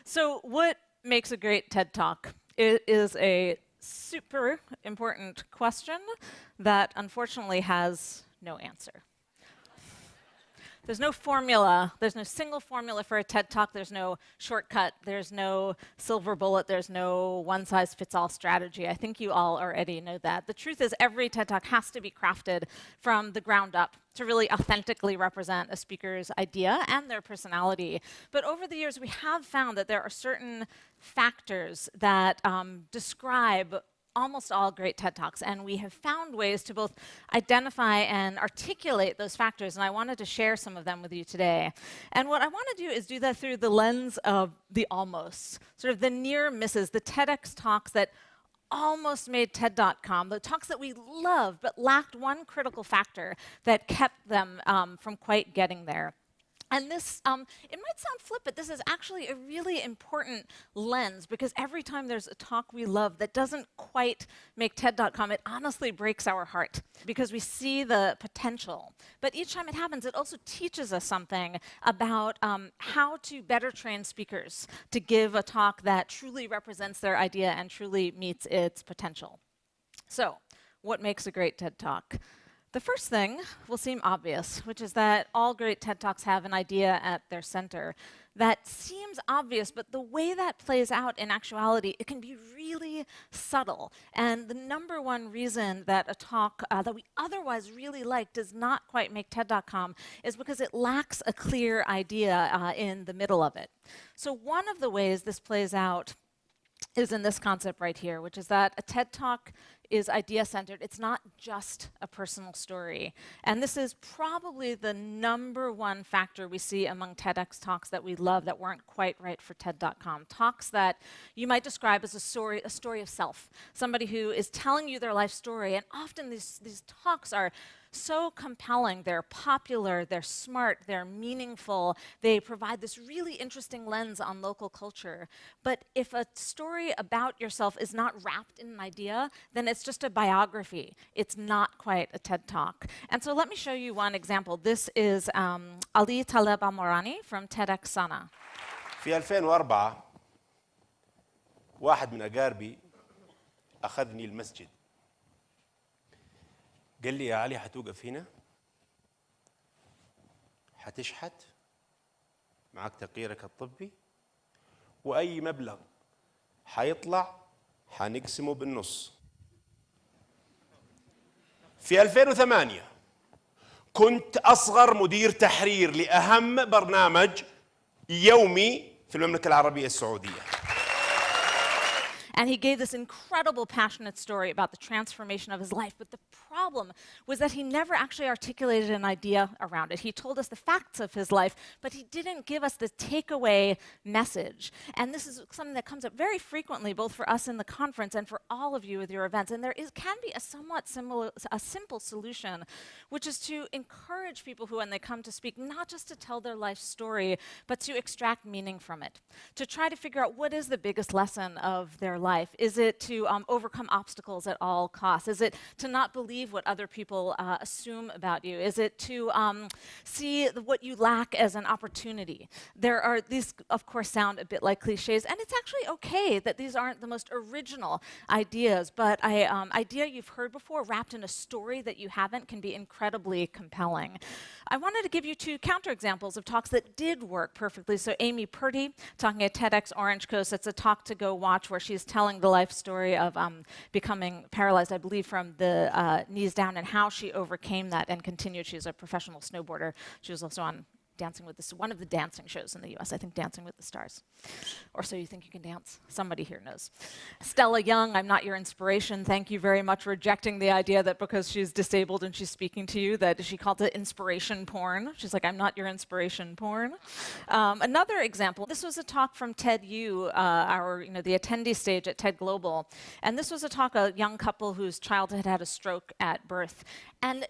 So what makes a great TED Talk? It is a super important question that unfortunately has no answer. There's no formula. There's no single formula for a TED Talk. There's no shortcut. There's no silver bullet. There's no one-size-fits-all strategy. I think you all already know that. The truth is every TED Talk has to be crafted from the ground up to really authentically represent a speaker's idea and their personality. But over the years, we have found that there are certain factors that describe almost all great TED Talks, and we have found ways to both identify and articulate those factors, and I wanted to share some of them with you today. And what I want to do is do that through the lens of the almosts, sort of the near misses, the TEDx talks that almost made TED.com, the talks that we loved but lacked one critical factor that kept them from quite getting there. And this, it might sound flippant, this is actually a really important lens, because every time there's a talk we love that doesn't quite make TED.com, it honestly breaks our heart, because we see the potential. But each time it happens, it also teaches us something about how to better train speakers to give a talk that truly represents their idea and truly meets its potential. So, what makes a great TED Talk? The first thing will seem obvious, which is that all great TED Talks have an idea at their center. That seems obvious, but the way that plays out in actuality, it can be really subtle. And the number one reason that a talk that we otherwise really like does not quite make TED.com is because it lacks a clear idea in the middle of it. So one of the ways this plays out is in this concept right here, which is that a TED Talk is idea-centered. It's not just a personal story. And this is probably the number one factor we see among TEDx talks that we love that weren't quite right for TED.com. Talks that you might describe as a story of self. Somebody who is telling you their life story. And often these talks are so compelling. They're popular, they're smart, they're meaningful. They provide this really interesting lens on local culture. But if a story about yourself is not wrapped in an idea, then it's just a biography. It's not quite a TED Talk. And so let me show you one example. This is Ali Taleb Al-Morani from TEDx Sana. في 2004 واحد من أقاربي أخذني المسجد. قال لي يا علي هتوقف هنا هتشحت معك تقريرك الطبي وأي مبلغ هيطلع هنقسمه بالنص. في 2008 كنت أصغر مدير تحرير لأهم برنامج يومي في المملكة العربية السعودية. And he gave this incredible, passionate story about the transformation of his life. But the problem was that he never actually articulated an idea around it. He told us the facts of his life, but he didn't give us the takeaway message. And this is something that comes up very frequently, both for us in the conference and for all of you with your events. And there can be a somewhat simple solution, which is to encourage people who, when they come to speak, not just to tell their life story, but to extract meaning from it. To try to figure out what is the biggest lesson of their life. Is it to overcome obstacles at all costs? Is it to not believe what other people assume about you? Is it to see what you lack as an opportunity? These, of course, sound a bit like cliches, and it's actually okay that these aren't the most original ideas, but an idea you've heard before wrapped in a story that you haven't can be incredibly compelling. I wanted to give you two counterexamples of talks that did work perfectly. So Amy Purdy, talking at TEDx Orange Coast, it's a talk to go watch where she's telling the life story of becoming paralyzed, I believe, from the knees down, and how she overcame that and continued. She's a professional snowboarder. She was also on Dancing with one of the dancing shows in the US, I think Dancing with the Stars. Or So You Think You Can Dance? Somebody here knows. Stella Young, I'm not your inspiration. Thank you very much for rejecting the idea that because she's disabled and she's speaking to you, that she called it inspiration porn. She's like, I'm not your inspiration porn. Another example, this was a talk from TEDU, the attendee stage at TED Global. And this was a talk, a young couple whose child had had a stroke at birth. And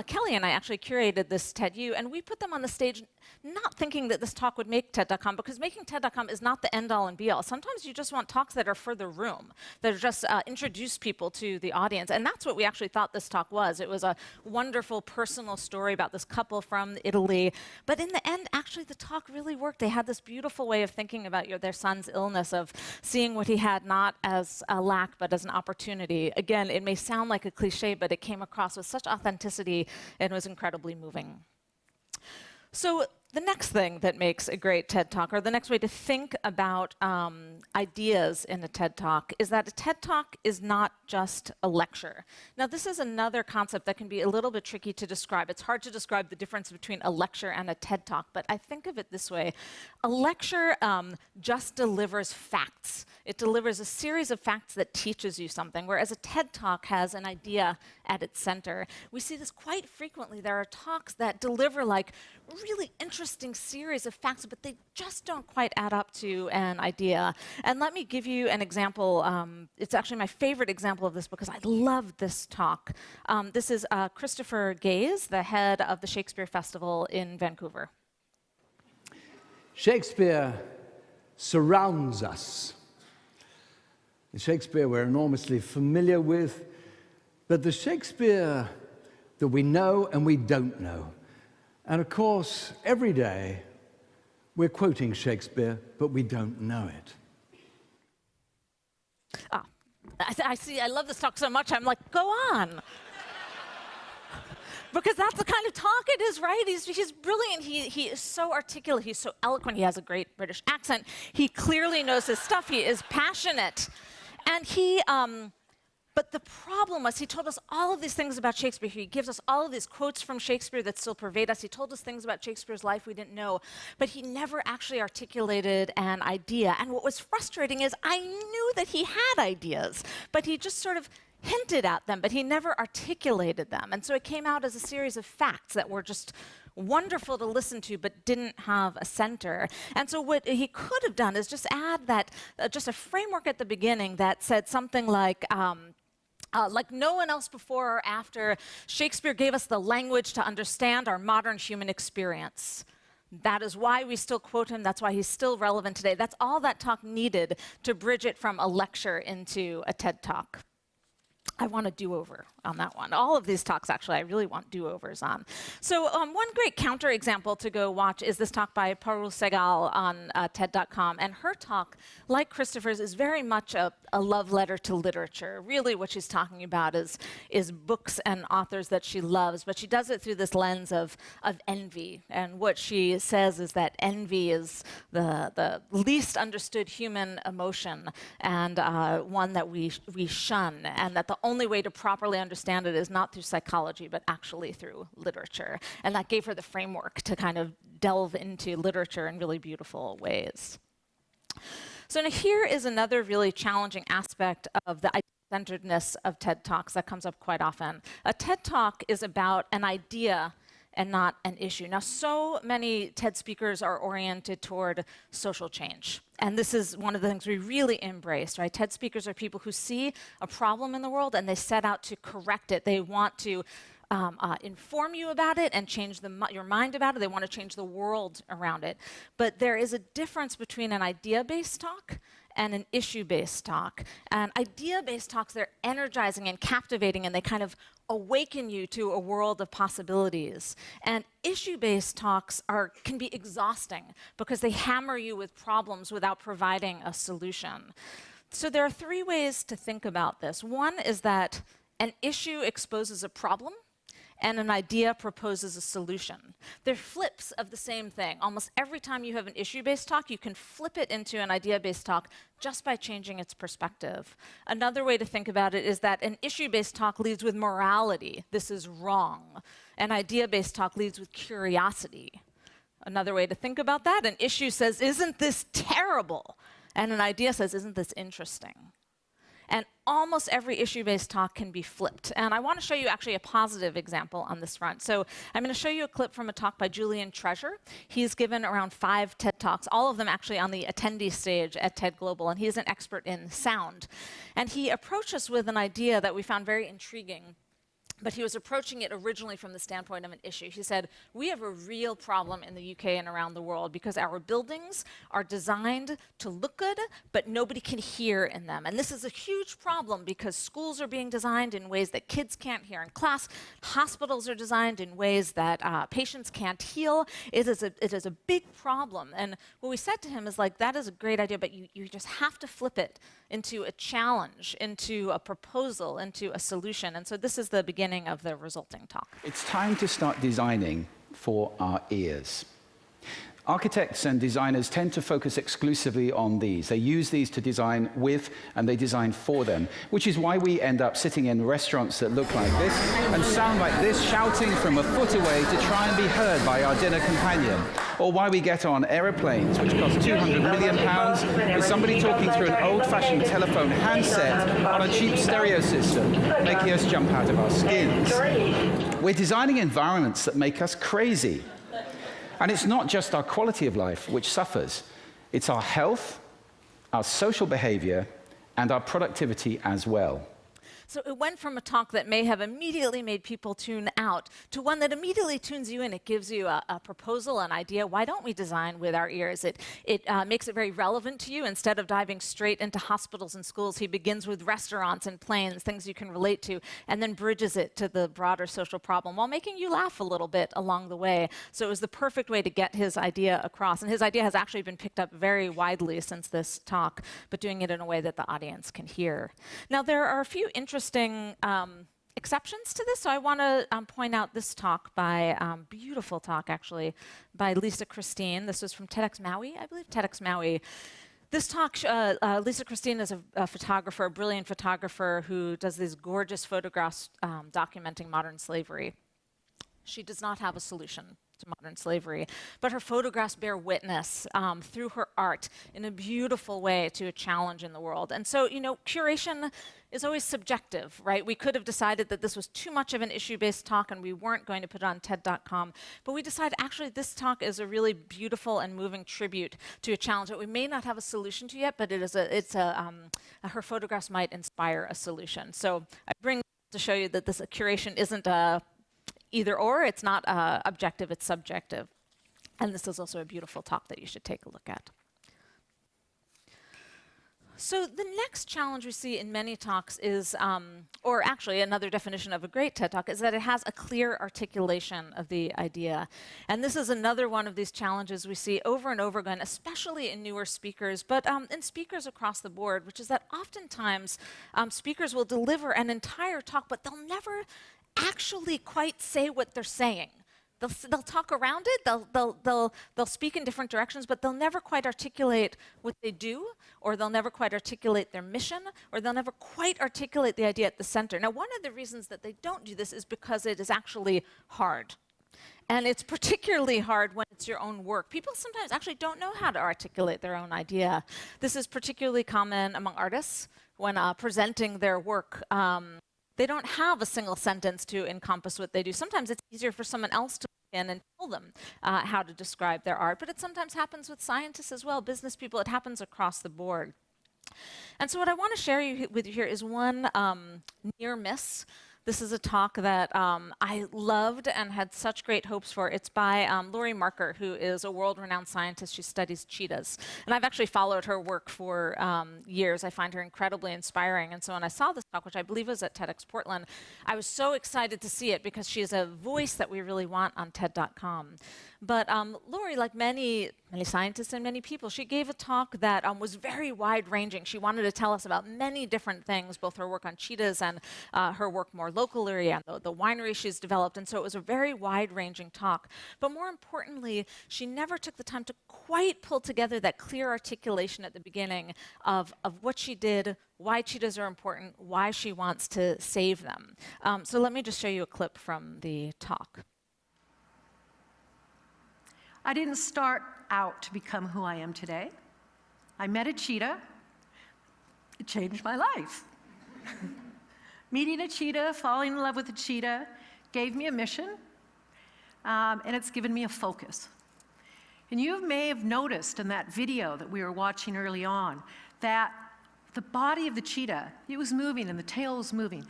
Kelly and I actually curated this TEDU, and we put them on the stage not thinking that this talk would make TED.com, because making TED.com is not the end-all and be-all. Sometimes you just want talks that are for the room, that just introduce people to the audience. And that's what we actually thought this talk was. It was a wonderful personal story about this couple from Italy. But in the end, actually, the talk really worked. They had this beautiful way of thinking about their son's illness, of seeing what he had not as a lack, but as an opportunity. Again, it may sound like a cliche, but it came across with such authenticity and was incredibly moving. So the next thing that makes a great TED Talk, or the next way to think about ideas in a TED Talk, is that a TED Talk is not just a lecture. Now, this is another concept that can be a little bit tricky to describe. It's hard to describe the difference between a lecture and a TED Talk, but I think of it this way. A lecture just delivers facts. It delivers a series of facts that teaches you something, whereas a TED Talk has an idea at its center. We see this quite frequently. There are talks that deliver like really interesting series of facts, but they just don't quite add up to an idea. And let me give you an example. It's actually my favorite example of this because I love this talk. This is Christopher Gaze, the head of the Shakespeare Festival in Vancouver. Shakespeare surrounds us. The Shakespeare we're enormously familiar with, but the Shakespeare that we know and we don't know. And of course, every day, we're quoting Shakespeare, but we don't know it. I see, I love this talk so much, I'm like, go on. Because that's the kind of talk it is, right? He's brilliant. He is so articulate. He's so eloquent. He has a great British accent. He clearly knows his stuff. He is passionate. And but the problem was he told us all of these things about Shakespeare. He gives us all of these quotes from Shakespeare that still pervade us. He told us things about Shakespeare's life we didn't know, but he never actually articulated an idea. And what was frustrating is I knew that he had ideas, but he just sort of hinted at them, but he never articulated them. And so it came out as a series of facts that were just wonderful to listen to, but didn't have a center. And so what he could have done is just add that, just a framework at the beginning that said something like no one else before or after, Shakespeare gave us the language to understand our modern human experience. That is why we still quote him. That's why he's still relevant today. That's all that talk needed to bridge it from a lecture into a TED Talk. I want a do-over on that one. All of these talks, actually, I really want do-overs on. So one great counterexample to go watch is this talk by Parul Sehgal on TED.com. And her talk, like Christopher's, is very much a love letter to literature. Really what she's talking about is books and authors that she loves, but she does it through this lens of envy. And what she says is that envy is the least understood human emotion, and one that we shun, and that the only way to properly understand it is not through psychology, but actually through literature. And that gave her the framework to kind of delve into literature in really beautiful ways. So now here is another really challenging aspect of the idea-centeredness of TED Talks that comes up quite often. A TED Talk is about an idea and not an issue. Now, so many TED speakers are oriented toward social change. And this is one of the things we really embrace, right? TED speakers are people who see a problem in the world and they set out to correct it. They want to inform you about it and change your mind about it. They want to change the world around it. But there is a difference between an idea-based talk and an issue-based talk. And idea-based talks, they're energizing and captivating, and they kind of awaken you to a world of possibilities. And issue-based talks can be exhausting because they hammer you with problems without providing a solution. So there are three ways to think about this. One is that an issue exposes a problem, and an idea proposes a solution. They're flips of the same thing. Almost every time you have an issue-based talk, you can flip it into an idea-based talk just by changing its perspective. Another way to think about it is that an issue-based talk leads with morality. This is wrong. An idea-based talk leads with curiosity. Another way to think about that, an issue says, isn't this terrible? And an idea says, isn't this interesting? And almost every issue-based talk can be flipped. And I want to show you actually a positive example on this front. So I'm going to show you a clip from a talk by Julian Treasure. He's given around 5 TED Talks, all of them actually on the attendee stage at TED Global, and he's an expert in sound. And he approached us with an idea that we found very intriguing. but he was approaching it originally from the standpoint of an issue. He said, we have a real problem in the UK and around the world because our buildings are designed to look good, but nobody can hear in them. And this is a huge problem because schools are being designed in ways that kids can't hear in class. Hospitals are designed in ways that patients can't heal. It is a big problem. And what we said to him is like, that is a great idea, but you just have to flip it into a challenge, into a proposal, into a solution. And so this is the beginning of the resulting talk. It's time to start designing for our ears. Architects and designers tend to focus exclusively on these. They use these to design with, and they design for them, which is why we end up sitting in restaurants that look like this and sound like this, shouting from a foot away to try and be heard by our dinner companion. Or why we get on aeroplanes, which cost £200 million, with somebody talking through an old-fashioned telephone handset on a cheap stereo system, making us jump out of our skins. We're designing environments that make us crazy. And it's not just our quality of life which suffers. It's our health, our social behavior, and our productivity as well. So it went from a talk that may have immediately made people tune out to one that immediately tunes you in. It gives you a proposal, an idea. Why don't we design with our ears? It makes it very relevant to you. Instead of diving straight into hospitals and schools, he begins with restaurants and planes, things you can relate to, and then bridges it to the broader social problem while making you laugh a little bit along the way. So it was the perfect way to get his idea across. And his idea has actually been picked up very widely since this talk, but doing it in a way that the audience can hear. Now, there are a few interesting exceptions to this. So I want to point out this talk by, beautiful talk actually, by Lisa Christine. This was from TEDx Maui, I believe, TEDx Maui. This talk, Lisa Christine is a photographer, a brilliant photographer who does these gorgeous photographs documenting modern slavery. She does not have a solution to modern slavery, but her photographs bear witness through her art in a beautiful way to a challenge in the world. And so, you know, curation is always subjective, right? We could have decided that this was too much of an issue-based talk and we weren't going to put it on TED.com, but we decided actually this talk is a really beautiful and moving tribute to a challenge that we may not have a solution to yet, but her photographs might inspire a solution. So I bring to show you that this curation isn't either or, it's not objective, it's subjective. And this is also a beautiful talk that you should take a look at. So the next challenge we see in many talks is, or actually another definition of a great TED Talk, is that it has a clear articulation of the idea. And this is another one of these challenges we see over and over again, especially in newer speakers, but in speakers across the board, which is that oftentimes speakers will deliver an entire talk, but they'll never actually quite say what they're saying. They'll talk around it, they'll speak in different directions, but they'll never quite articulate what they do, or they'll never quite articulate their mission, or they'll never quite articulate the idea at the center. Now, one of the reasons that they don't do this is because it is actually hard. And it's particularly hard when it's your own work. People sometimes actually don't know how to articulate their own idea. This is particularly common among artists when presenting their work. They don't have a single sentence to encompass what they do. Sometimes it's easier for someone else to look in and tell them how to describe their art, but it sometimes happens with scientists as well, business people. It happens across the board. And so what I want to share with you here is one near miss. This is a talk that I loved and had such great hopes for. It's by Lori Marker, who is a world-renowned scientist. She studies cheetahs. And I've actually followed her work for years. I find her incredibly inspiring. And so when I saw this talk, which I believe was at TEDx Portland, I was so excited to see it because she is a voice that we really want on TED.com. But Lori, like many scientists and many people, she gave a talk that was very wide-ranging. She wanted to tell us about many different things, both her work on cheetahs and her work more locally and the winery she's developed. And so it was a very wide-ranging talk. But more importantly, she never took the time to quite pull together that clear articulation at the beginning of what she did, why cheetahs are important, why she wants to save them. So let me just show you a clip from the talk. I didn't start out to become who I am today. I met a cheetah. It changed my life. Meeting a cheetah, falling in love with a cheetah, gave me a mission, and it's given me a focus. And you may have noticed in that video that we were watching early on that the body of the cheetah, it was moving and the tail was moving.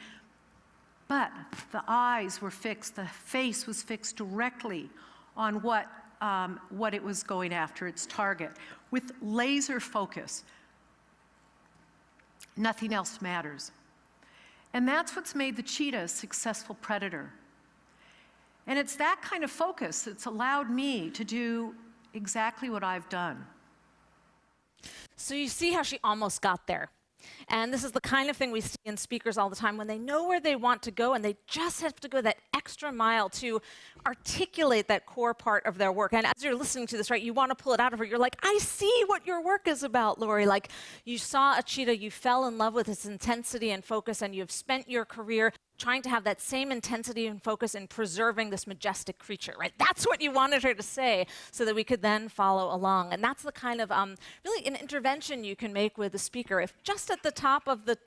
But the eyes were fixed, the face was fixed directly on what it was going after, its target, with laser focus. Nothing else matters. And that's what's made the cheetah a successful predator. And it's that kind of focus that's allowed me to do exactly what I've done. So you see how she almost got there. And this is the kind of thing we see in speakers all the time when they know where they want to go and they just have to go that extra mile to articulate that core part of their work. And as you're listening to this, right, you want to pull it out of her. You're like, I see what your work is about, Lori. Like, you saw a cheetah, you fell in love with its intensity and focus, and you've spent your career trying to have that same intensity and focus in preserving this majestic creature, right? That's what you wanted her to say so that we could then follow along. And that's the kind of, really an intervention you can make with the speaker. If just at the top of the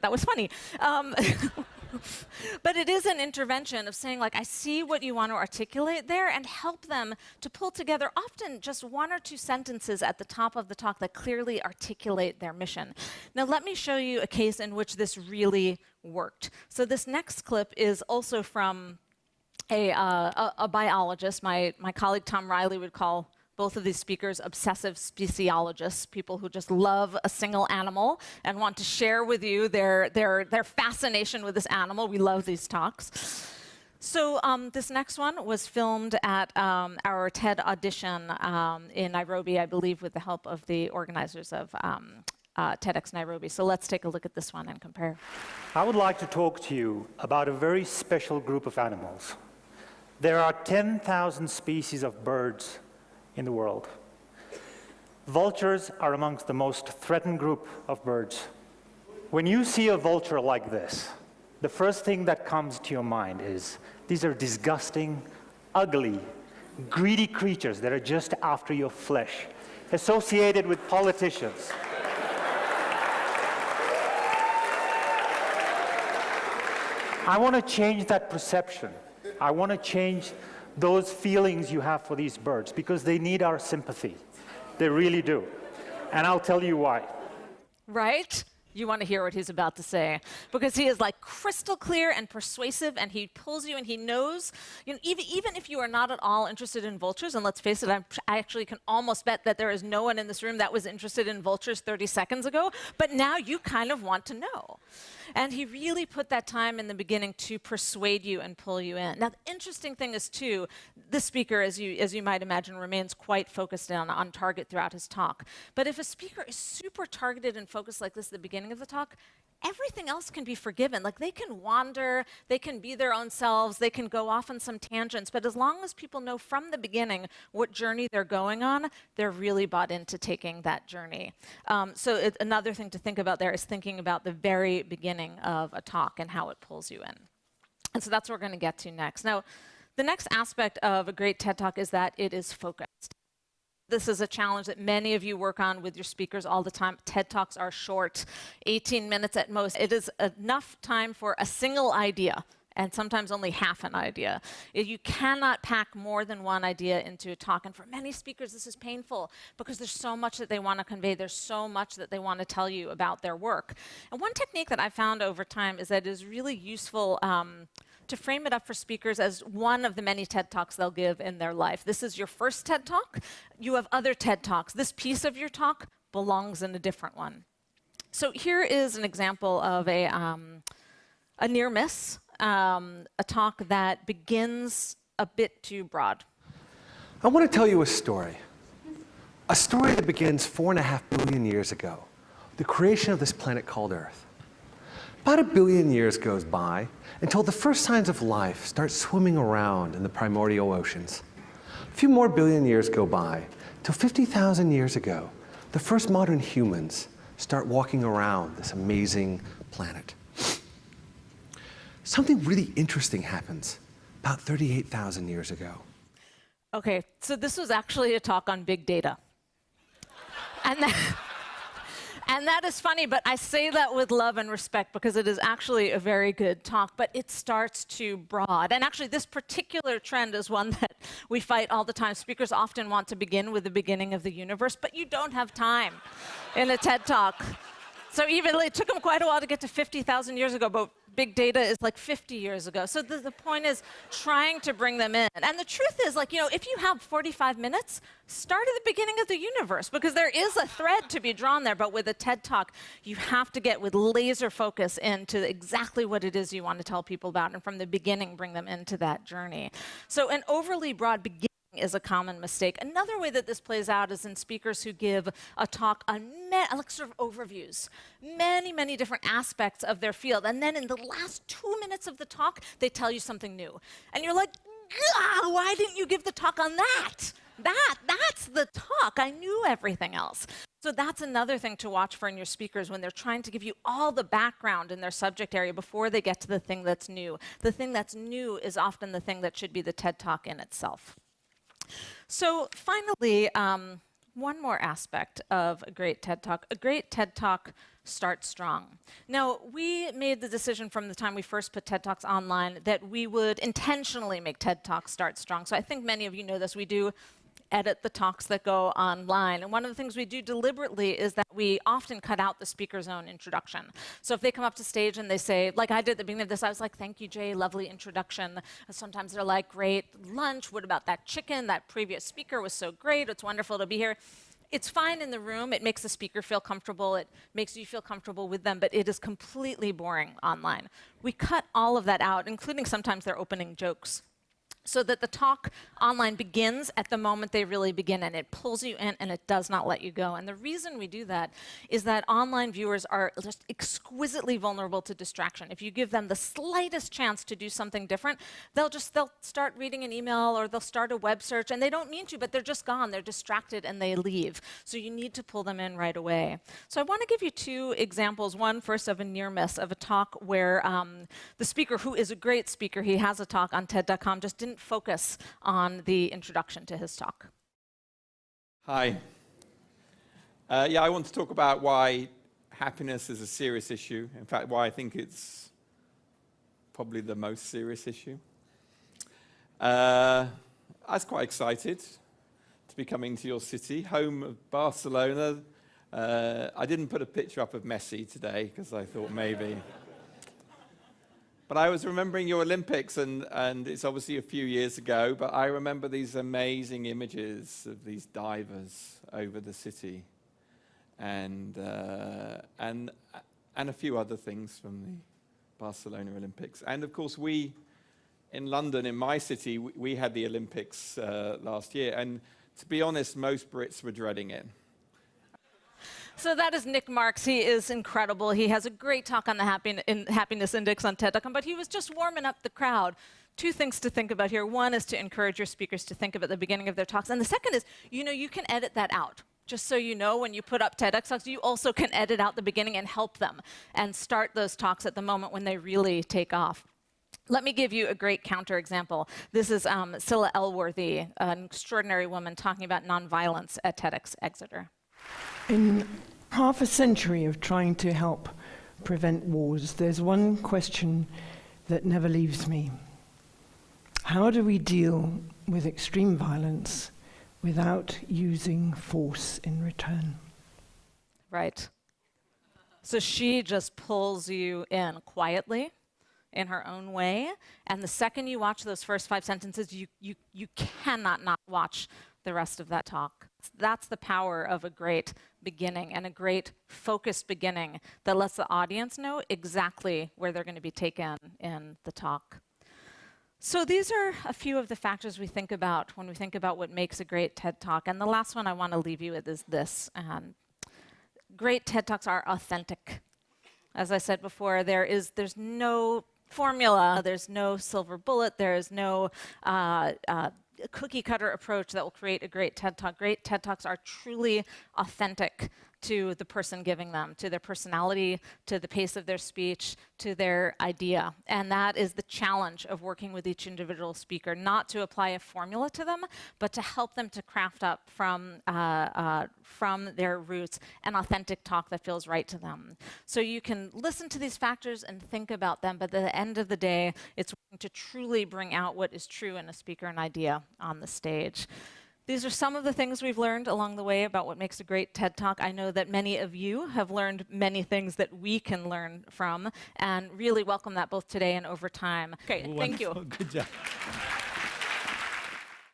that was funny. But it is an intervention of saying, like, I see what you want to articulate there, and help them to pull together often just one or two sentences at the top of the talk that clearly articulate their mission. Now, let me show you a case in which this really worked. So this next clip is also from a biologist. My colleague Tom Riley would call both of these speakers obsessive speciologists, people who just love a single animal and want to share with you their fascination with this animal. We love these talks. So this next one was filmed at our TED audition in Nairobi, I believe, with the help of the organizers of TEDx Nairobi. So let's take a look at this one and compare. I would like to talk to you about a very special group of animals. There are 10,000 species of birds in the world. Vultures are amongst the most threatened group of birds. When you see a vulture like this, the first thing that comes to your mind is these are disgusting, ugly, greedy creatures that are just after your flesh, associated with politicians. I want to change that perception. I want to change those feelings you have for these birds, because they need our sympathy. They really do. And I'll tell you why. Right? You want to hear what he's about to say, because he is like crystal clear and persuasive, and he pulls you, and he knows, you know, even if you are not at all interested in vultures, and let's face it, I actually can almost bet that there is no one in this room that was interested in vultures 30 seconds ago, but now you kind of want to know. And he really put that time in the beginning to persuade you and pull you in. Now, the interesting thing is, too, this speaker, as you might imagine, remains quite focused on target throughout his talk. But if a speaker is super targeted and focused like this at the beginning of the talk, everything else can be forgiven. Like, they can wander, they can be their own selves, they can go off on some tangents, but as long as people know from the beginning what journey they're going on, they're really bought into taking that journey. So another thing to think about there is thinking about the very beginning of a talk and how it pulls you in. And so that's what we're going to get to next. Now, the next aspect of a great TED Talk is that it is focused. This is a challenge that many of you work on with your speakers all the time. TED Talks are short, 18 minutes at most. It is enough time for a single idea, and sometimes only half an idea. You cannot pack more than one idea into a talk, and for many speakers this is painful because there's so much that they want to convey, there's so much that they want to tell you about their work. And one technique that I found over time is that it is really useful to frame it up for speakers as one of the many TED Talks they'll give in their life. This is your first TED Talk. You have other TED Talks. This piece of your talk belongs in a different one. So here is an example of a near miss, a talk that begins a bit too broad. I want to tell you a story that begins 4.5 billion years ago, the creation of this planet called Earth. About 1 billion years goes by until the first signs of life start swimming around in the primordial oceans. A few more billion years go by till 50,000 years ago, the first modern humans start walking around this amazing planet. Something really interesting happens about 38,000 years ago. Okay, so this was actually a talk on big data. And that is funny, but I say that with love and respect because it is actually a very good talk, but it starts too broad. And actually, this particular trend is one that we fight all the time. Speakers often want to begin with the beginning of the universe, but you don't have time in a TED Talk. So even it took them quite a while to get to 50,000 years ago, but big data is like 50 years ago. So the point is trying to bring them in. And the truth is, like, if you have 45 minutes, start at the beginning of the universe, because there is a thread to be drawn there. But with a TED Talk, you have to get with laser focus into exactly what it is you want to tell people about, and from the beginning, bring them into that journey. So an overly broad beginning is a common mistake. Another way that this plays out is in speakers who give a talk on like sort of overviews, many different aspects of their field, and then in the last 2 minutes of the talk, they tell you something new. And you're like, why didn't you give the talk on that? That's the talk. I knew everything else. So that's another thing to watch for in your speakers when they're trying to give you all the background in their subject area before they get to the thing that's new. The thing that's new is often the thing that should be the TED Talk in itself. So finally, one more aspect of a great TED Talk. A great TED Talk starts strong. Now, we made the decision from the time we first put TED Talks online that we would intentionally make TED Talks start strong. So I think many of you know this. We do edit the talks that go online. And one of the things we do deliberately is that we often cut out the speaker's own introduction. So if they come up to stage and they say, like I did at the beginning of this, I was like, thank you, Jay, lovely introduction. And sometimes they're like, great lunch, what about that chicken? That previous speaker was so great, it's wonderful to be here. It's fine in the room, it makes the speaker feel comfortable, it makes you feel comfortable with them, but it is completely boring online. We cut all of that out, including sometimes their opening jokes, so that the talk online begins at the moment they really begin, and it pulls you in and it does not let you go. And the reason we do that is that online viewers are just exquisitely vulnerable to distraction. If you give them the slightest chance to do something different, they'll start reading an email or they'll start a web search, and they don't mean to, but they're just gone. They're distracted and they leave. So you need to pull them in right away. So I want to give you two examples. One first of a near miss of a talk where the speaker, who is a great speaker, he has a talk on TED.com, just didn't focus on the introduction to his talk. Hi. I want to talk about why happiness is a serious issue. In fact, why I think it's probably the most serious issue. I was quite excited to be coming to your city, home of Barcelona. I didn't put a picture up of Messi today because I thought maybe. But I was remembering your Olympics, and it's obviously a few years ago, but I remember these amazing images of these divers over the city, and a few other things from the Barcelona Olympics. And of course, we in London, in my city, we had the Olympics last year, and to be honest, most Brits were dreading it. So that is Nick Marks. He is incredible. He has a great talk on the happiness index on TED.com, but he was just warming up the crowd. Two things to think about here. One is to encourage your speakers to think about the beginning of their talks. And the second is, you can edit that out. Just so you know, when you put up TEDx talks, you also can edit out the beginning and help them and start those talks at the moment when they really take off. Let me give you a great counterexample. This is Scilla Elworthy, an extraordinary woman talking about nonviolence at TEDx Exeter. In half a century of trying to help prevent wars, there's one question that never leaves me. How do we deal with extreme violence without using force in return? Right. So she just pulls you in quietly, in her own way, and the second you watch those first 5 sentences, you cannot not watch the rest of that talk. That's the power of a great beginning, and a great focused beginning that lets the audience know exactly where they're going to be taken in the talk. So these are a few of the factors we think about when we think about what makes a great TED Talk. And the last one I want to leave you with is this. Great TED Talks are authentic. As I said before, there's no formula, there's no silver bullet, there's no cookie cutter approach that will create a great TED Talk. Great TED Talks are truly authentic to the person giving them, to their personality, to the pace of their speech, to their idea. And that is the challenge of working with each individual speaker, not to apply a formula to them, but to help them to craft up from their roots an authentic talk that feels right to them. So you can listen to these factors and think about them, but at the end of the day, it's to truly bring out what is true in a speaker and idea on the stage. These are some of the things we've learned along the way about what makes a great TED Talk. I know that many of you have learned many things that we can learn from, and really welcome that both today and over time. Okay, thank you. Good job.